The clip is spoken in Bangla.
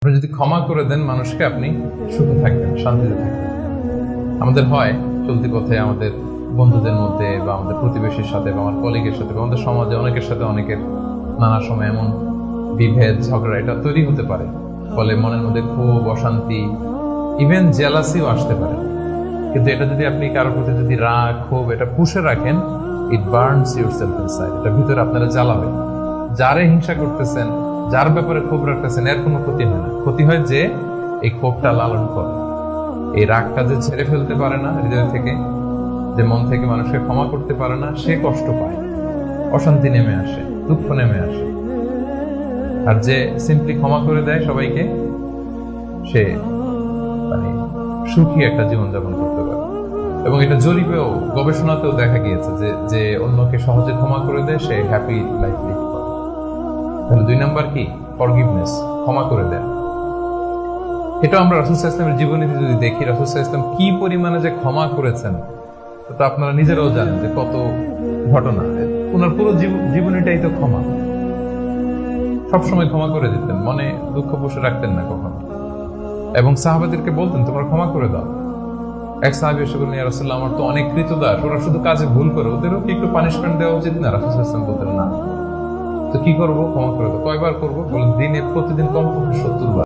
আপনি যদি ক্ষমা করে দেন মানুষকে, আপনি সুখে থাকবেন, শান্তিতে থাকবেন। আমাদের হয় চলতি পথে আমাদের বন্ধুদের মধ্যে বা আমাদের প্রতিবেশীর সাথে বা আমার কলিগের সাথে বা আমাদের সমাজে অনেকের সাথে অনেকের নানা সময় এমন বিভেদ ঝগড়া এটা তৈরি হতে পারে, ফলে মনের মধ্যে ক্ষোভ, অশান্তি, ইভেন জেলাসিও আসতে পারে। কিন্তু এটা যদি আপনি কারোর প্রতি যদি রাগ, ক্ষোভ এটা পুষে রাখেন, ইট বার্নস ইউরসেলফ ইনসাইড, এটা ভিতরে আপনারা জ্বালাবে। যারে হিংসা করতেছেন, যার ব্যাপারে ক্ষোভ রাখতেছেন, এর কোনো ক্ষতি হয় না। ক্ষতি হয় যে এই ক্ষোভটা লালন করে, এই রাগটা যে ছেড়ে ফেলতে পারে না হৃদয় থেকে, যে মন থেকে মানুষকে ক্ষমা করতে পারে না, সে কষ্ট পায়, অশান্তি নেমে আসে, দুঃখ নেমে আসে। আর যে সিম্পলি ক্ষমা করে দেয় সবাইকে, সে মানে সুখী একটা জীবনযাপন করতে পারে। এবং এটা জরিপেও, গবেষণাতেও দেখা গিয়েছে যে যে অন্যকে সহজে ক্ষমা করে দেয় সে হ্যাপি লাইফ লিড করে। তাহলে 2 নাম্বার কি? ফরগিভনেস, ক্ষমা করে দেয়। এটা আমরা রাসূল সাল্লাল্লাহু আলাইহি ওয়াসাল্লামের জীবনীতে যদি দেখি, রাসূল সাল্লাল্লাহু আলাইহি ওয়াসাল্লাম কি পরিমাণে যে ক্ষমা করেছেন, তো আপনারা নিজেরাও জানেন যে কত ঘটনা। ওনার পুরো জীবনীটাই তো ক্ষমা। সবসময় ক্ষমা করে দিতেন, মনে দুঃখ পুষে রাখতেন না কখনো। এবং সাহাবাদেরকে বলতেন তোমরা ক্ষমা করে দাও। এক সাহাবী এসে বললেন, ইয়া রাসূলুল্লাহ, আমার তো অনেক কৃতদাস, ওরা শুধু কাজে ভুল করে, ওদেরও কি একটু পানিশমেন্ট দেওয়া উচিত না? রাসূল সাল্লাল্লাহু আলাইহি ওয়াসাল্লাম বলতেন না। তো কি করবো? ক্ষমা করে দাও। কয়বার করবো? বলেন দিনে প্রতিদিন কমপক্ষে 70 বার।